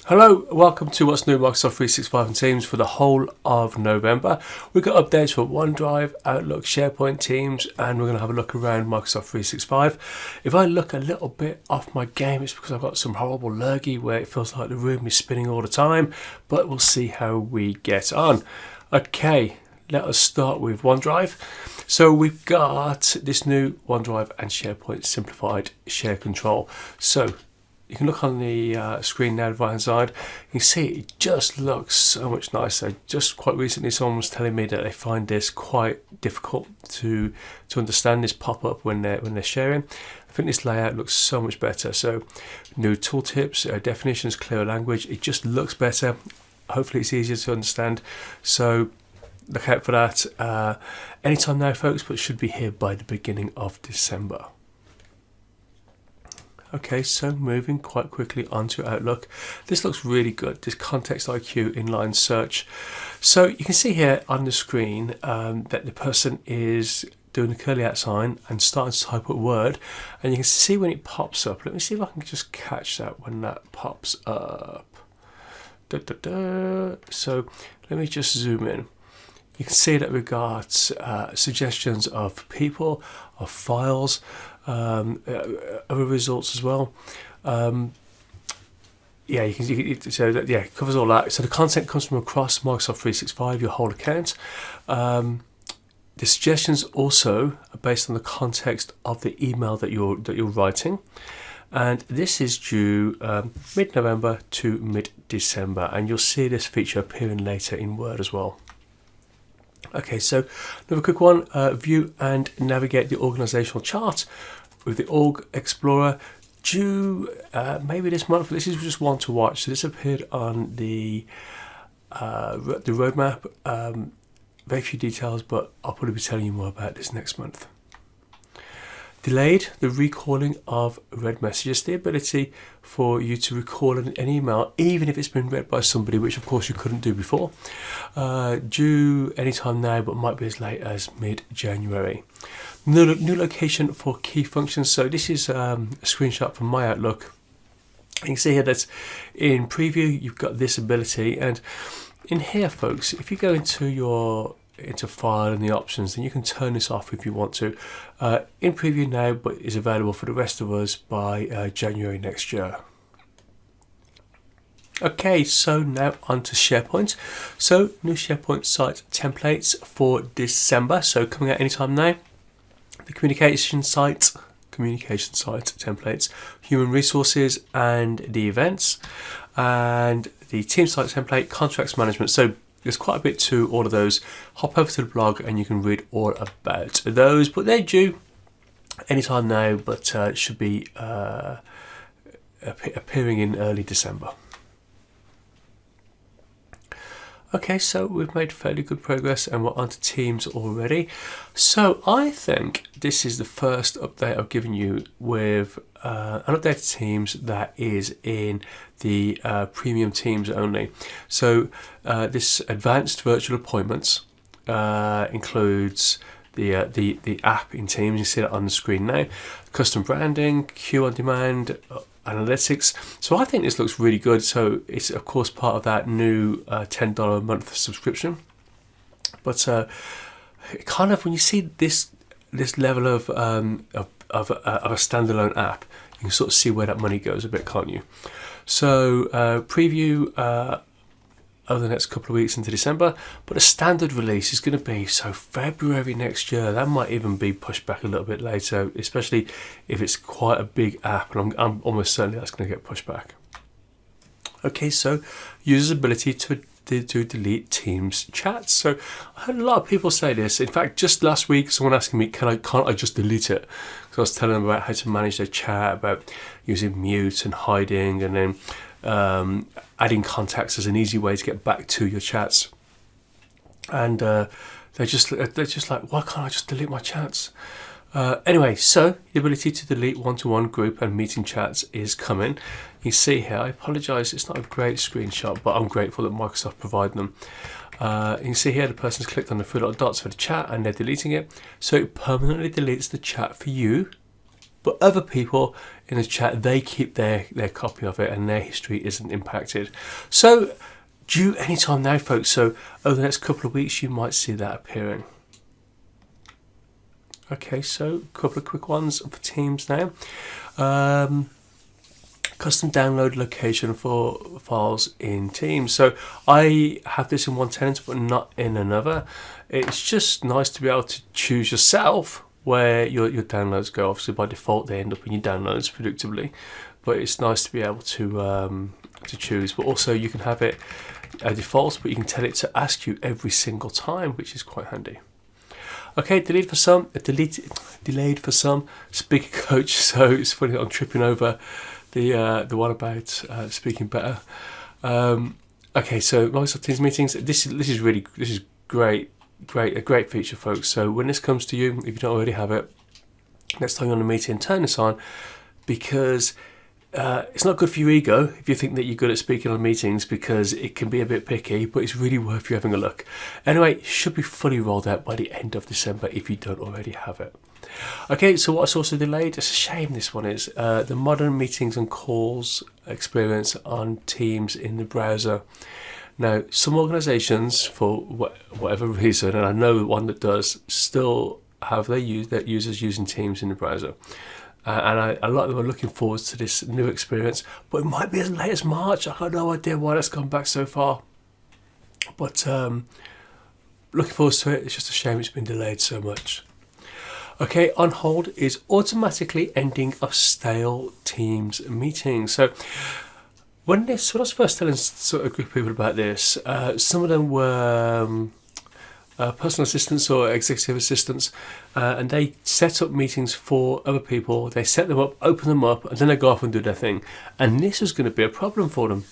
Hello, welcome to What's New Microsoft 365 and Teams for the whole of November. We've got updates for OneDrive, Outlook, SharePoint, Teams, and we're going to have a look around Microsoft 365. If I look a little bit off my game, it's because I've got some horrible lergy where it feels like the room is spinning all the time, but we'll see how we get on. Okay, let us start with OneDrive. So we've got this new OneDrive and SharePoint simplified share control. So you can look on the screen now, the right hand side. You can see it just looks so much nicer. Just quite recently, someone was telling me that they find this quite difficult to understand, this pop up when they're sharing. I think this layout looks so much better. So new tooltips, definitions, clearer language. It just looks better. Hopefully, it's easier to understand. So look out for that anytime now, folks. But it should be here by the beginning of December. Okay, so moving quite quickly onto Outlook. This looks really good, this Context IQ inline search. So you can see here on the screen that the person is doing the curly out sign and starting to type a word, and you can see when it pops up. Let me see if I can just catch that when that pops up. So let me just zoom in. You can see that we've got suggestions of people, of files, other results as well. Yeah, it covers all that. So the content comes from across Microsoft 365, your whole account. The suggestions also are based on the context of the email that you're writing, and this is due mid-November to mid-December, and you'll see this feature appearing later in Word as well. Okay, so another quick one, view and navigate the organizational chart with the Org Explorer, due maybe this month. This is just one to watch. So this appeared on the roadmap. Very few details, but I'll probably be telling you more about this next month. Delayed the recalling of read messages, the ability for you to recall an email even if it's been read by somebody, which of course you couldn't do before. Due anytime now, but might be as late as mid-January. New location for key functions. So this is a screenshot from my Outlook. You can see here that in preview you've got this ability, and in here, folks, if you go into file and the options, then you can turn this off if you want to. In preview now, but is available for the rest of us by January next year. Okay, so now on to SharePoint. So new SharePoint site templates for December. So coming out anytime now. The communication site templates, human resources and the events, and the team site template, contracts management. So there's quite a bit to all of those. Hop over to the blog and you can read all about those, but they're due anytime now, but it should be appearing in early December. Okay, so we've made fairly good progress and we're onto Teams already. So I think this is the first update I've given you with an updated Teams that is in the premium Teams only. So this advanced virtual appointments includes the app in Teams. You see that on the screen now. Custom branding, queue on demand, analytics. So I think this looks really good. So it's of course part of that new $10 a month subscription. But kind of when you see this level of a standalone app, you can sort of see where that money goes a bit, can't you? So preview over the next couple of weeks into December, but a standard release is going to be February next year. That might even be pushed back a little bit later, especially if it's quite a big app, and I'm almost certain that's going to get pushed back. Okay, so users' ability to delete Teams chats. So I heard a lot of people say this. In fact, just last week, someone asking me, can't I just delete it? Because I was telling them about how to manage their chat, about using mute and hiding, and then adding contacts as an easy way to get back to your chats. And they're just like, why can't I just delete my chats? Anyway, so the ability to delete one-to-one group and meeting chats is coming. You see here, I apologise, it's not a great screenshot, but I'm grateful that Microsoft provide them. You can see here the person's clicked on the three little dots for the chat and they're deleting it. So it permanently deletes the chat for you, but other people in the chat, they keep their copy of it and their history isn't impacted. So due anytime now, folks, so over the next couple of weeks you might see that appearing. Okay, so a couple of quick ones for Teams now. Custom download location for files in Teams. So I have this in one tenant but not in another. It's just nice to be able to choose yourself where your downloads go. Obviously by default they end up in your downloads predictably, but it's nice to be able to choose. But also you can have it default, but you can tell it to ask you every single time, which is quite handy. Okay, delayed for some, speaker coach. So it's funny that I'm tripping over the one about speaking better. Okay, so Microsoft Teams meetings. This is great, a great feature, folks. So when this comes to you, if you don't already have it, next time you're on a meeting, turn this on, because it's not good for your ego if you think that you're good at speaking on meetings, because it can be a bit picky, but it's really worth you having a look. Anyway, it should be fully rolled out by the end of December if you don't already have it. Okay, so what's also delayed, it's a shame this one is, the modern meetings and calls experience on Teams in the browser. Now, some organisations, for whatever reason, and I know one that does, still have their users using Teams in the browser. And a lot of them are looking forward to this new experience, but it might be as late as March. I have no idea why that's gone back so far. But looking forward to it. It's just a shame it's been delayed so much. Okay, on hold is automatically ending of stale Teams meetings. So when I was first telling sort of a group of people about this, some of them were personal assistants or executive assistants, and they set up meetings for other people. They set them up, open them up, and then they go off and do their thing. And this is going to be a problem for them.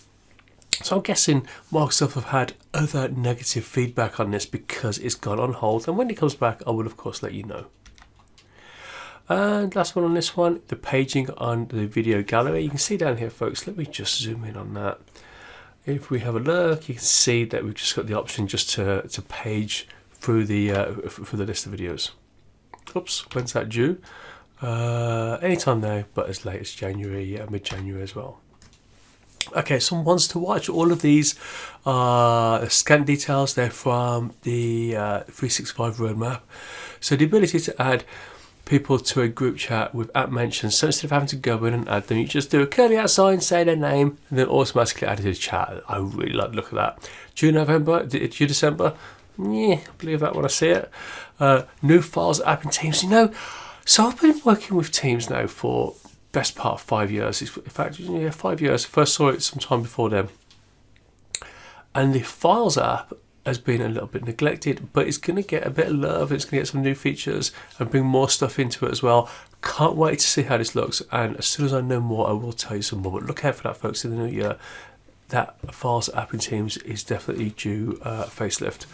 So I'm guessing Microsoft have had other negative feedback on this because it's gone on hold. And when it comes back, I will of course let you know. And last one on this one, the paging on the video gallery. You can see down here, folks. Let me just zoom in on that. If we have a look, you can see that we've just got the option just to page through the list of videos. Oops, when's that due? Anytime now, but as late as January, mid-January as well. Okay, some ones to watch. All of these are scan details. They're from the 365 roadmap. So the ability to add people to a group chat with app mentions. So instead of having to go in and add them, you just do a curly out sign, say their name, and then automatically add it to the chat. I really like the look of that. Due December? Yeah, I believe that when I see it. New files app in Teams. You know, so I've been working with Teams now for best part of 5 years. In fact, 5 years. First saw it sometime before then. And the files app has been a little bit neglected, but it's going to get a bit of love. It's going to get some new features and bring more stuff into it as well. Can't wait to see how this looks, and as soon as I know more I will tell you some more. But look out for that, folks, in the new year. That files app in Teams is definitely due facelift.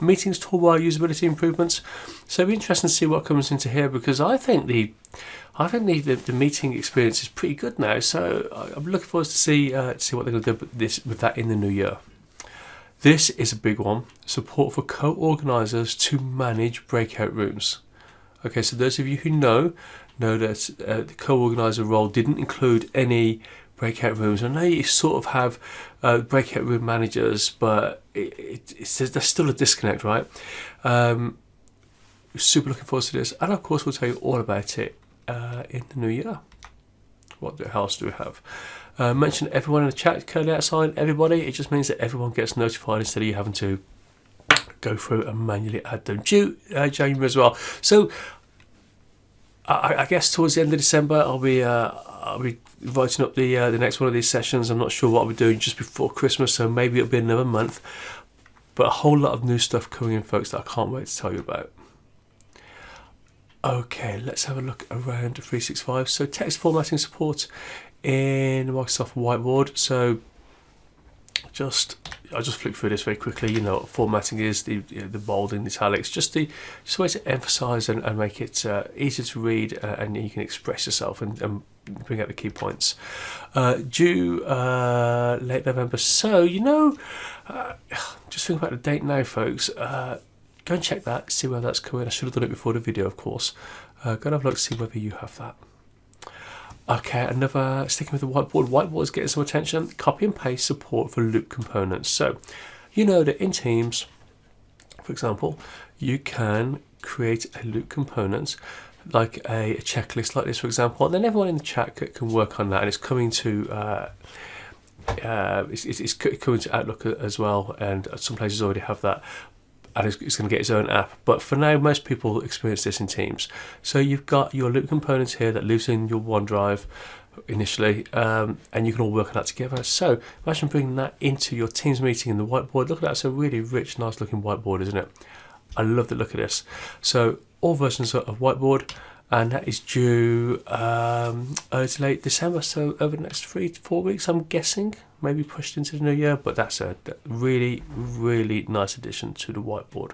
Meetings toolbar usability improvements. So it'll be interesting to see what comes into here, because I think the meeting experience is pretty good now. So I'm looking forward to see what they're going to do with that in the new year. This is a big one. Support for co-organisers to manage breakout rooms. Okay, so those of you who know that the co-organiser role didn't include any breakout rooms. I know you sort of have breakout room managers, but there's still a disconnect, right? Super looking forward to this. And of course, we'll tell you all about it in the new year. What else do we have? Mention everyone in the chat, curly outside, everybody. It just means that everyone gets notified instead of you having to go through and manually add them. Due January as well. So I guess towards the end of December, I'll be writing up the next one of these sessions. I'm not sure what I'll be doing just before Christmas, so maybe it'll be another month. But a whole lot of new stuff coming in, folks, that I can't wait to tell you about. Okay, let's have a look around 365. So text formatting support in Microsoft Whiteboard. So I'll just flick through this very quickly. You know what formatting is, the bold and italics, just a way to emphasize and make it easier to read, and you can express yourself and bring out the key points. Due late November. So just think about the date now, folks. Go and check that, see where that's coming. I should have done it before the video, of course. Go and have a look, see whether you have that. Okay, another, sticking with the whiteboard. Whiteboard is getting some attention. Copy and paste support for loop components. So, you know that in Teams, for example, you can create a loop component, like a checklist like this, for example, and then everyone in the chat can work on that, and it's coming to it's coming to Outlook as well, and some places already have that, and it's going to get its own app. But for now, most people experience this in Teams. So you've got your loop components here that lives in your OneDrive initially, and you can all work on that together. So imagine bringing that into your Teams meeting in the whiteboard. Look at that, it's a really rich, nice looking whiteboard, isn't it? I love the look of this. So all versions of whiteboard, and that is due early to late December, so over the next 3 to 4 weeks, I'm guessing, maybe pushed into the new year, but that's a really, really nice addition to the whiteboard.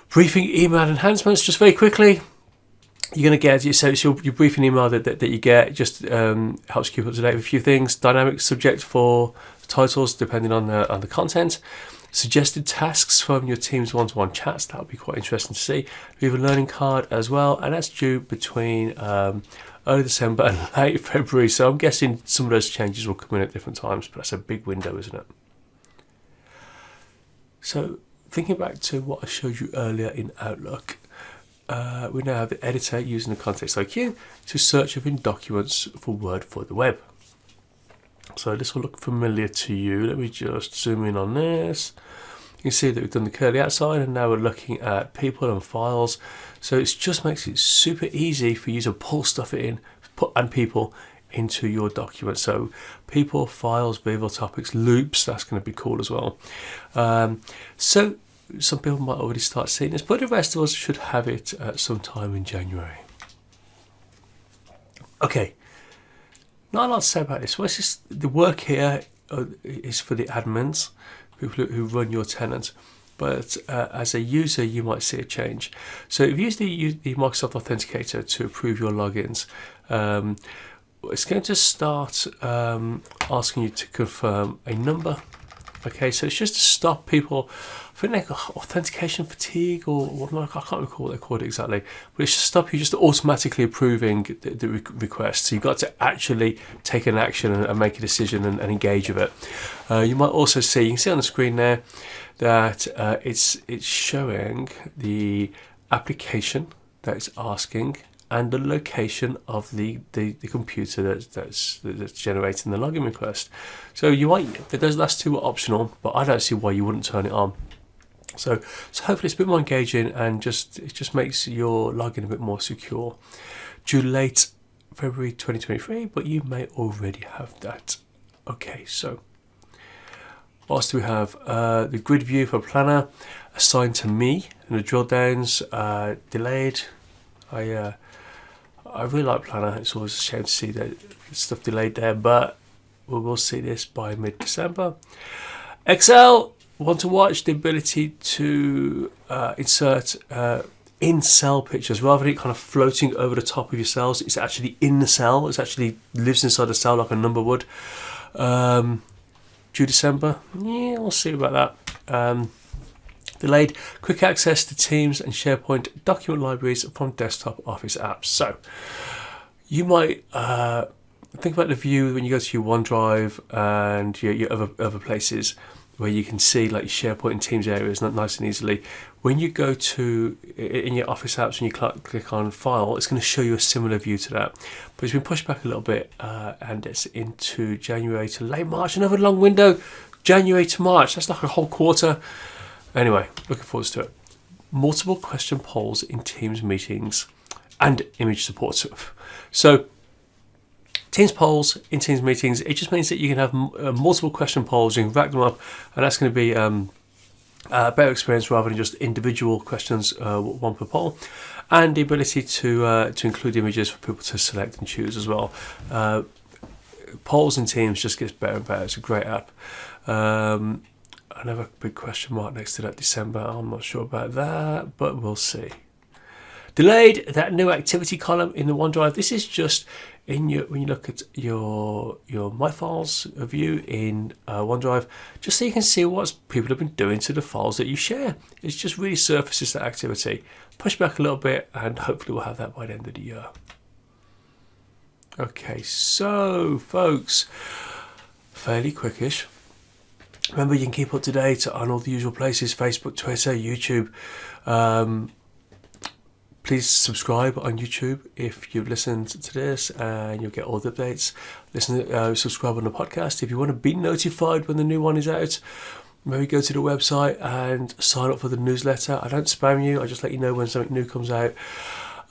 Briefing email enhancements, just very quickly. You're going to get, so it's your briefing email that you get, just helps keep up to date with a few things. Dynamic subject for titles, depending on the content. Suggested tasks from your Teams one-to-one chats, that would be quite interesting to see. We have a learning card as well, and that's due between early December and late February, so I'm guessing some of those changes will come in at different times, but that's a big window, isn't it? So thinking back to what I showed you earlier in Outlook, we now have the editor using the context IQ to search within documents for Word for the web. So this will look familiar to you. Let me just zoom in on this. You can see that we've done the curly outside, and now we're looking at people and files. So it just makes it super easy for you to pull stuff in, and people into your document. So people, files, Viva, topics, loops, that's going to be cool as well. So some people might already start seeing this, but the rest of us should have it sometime in January. Okay. Not a lot to say about this. Well, it's just the work here is for the admins, people who run your tenant. But as a user, you might see a change. So if you use the Microsoft Authenticator to approve your logins, it's going to start asking you to confirm a number. Okay, so it's just to stop people. I think they got authentication fatigue, or I can't recall what they called it exactly, but it's to stop you just automatically approving the request. So you've got to actually take an action and make a decision and engage with it. You might also see, you can see on the screen there that it's showing the application that it's asking and the location of the computer that's generating the login request. So you might, those last two are optional, but I don't see why you wouldn't turn it on. So hopefully it's a bit more engaging, and it just makes your login a bit more secure. Due late February 2023, but you may already have that. Okay, so what else do we have? The grid view for planner assigned to me, and the drill downs delayed. I really like planner. It's always a shame to see that stuff delayed there, but we will see this by mid-December. Excel. Want to watch the ability to insert in cell pictures rather than it kind of floating over the top of your cells. It's actually in the cell. It actually lives inside the cell like a number would. Due December, yeah, we'll see about that. Delayed quick access to Teams and SharePoint document libraries from desktop Office apps. So you might think about the view when you go to your OneDrive and your other places, where you can see like your SharePoint and Teams areas nice and easily. When you go to in your Office apps and you click on File, it's going to show you a similar view to that. But it's been pushed back a little bit, and it's into January to late March. Another long window, January to March. That's like a whole quarter. Anyway, looking forward to it. Multiple question polls in Teams meetings and image support. So Teams polls in Teams meetings, it just means that you can have multiple question polls, you can rack them up, and that's going to be a better experience rather than just individual questions, one per poll, and the ability to include images for people to select and choose as well. Polls in Teams just gets better and better. It's a great app. Another big question mark next to that December. I'm not sure about that, but we'll see. Delayed that new activity column in the OneDrive. This is just when you look at your My Files view in OneDrive, just so you can see what people have been doing to the files that you share. It just really surfaces that activity. Push back a little bit, and hopefully we'll have that by the end of the year. Okay, so folks, fairly quickish. Remember, you can keep up to date on all the usual places: Facebook, Twitter, YouTube. Please subscribe on YouTube if you've listened to this, and you'll get all the updates. Subscribe on the podcast if you want to be notified when the new one is out. Maybe go to the website and sign up for the newsletter. I don't spam you, I just let you know when something new comes out.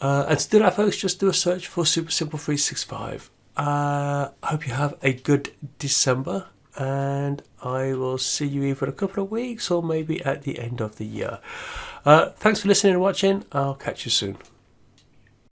And to do that, folks, just do a search for Super Simple 365. I hope you have a good December, and I will see you either in a couple of weeks or maybe at the end of the year. Thanks for listening and watching. I'll catch you soon.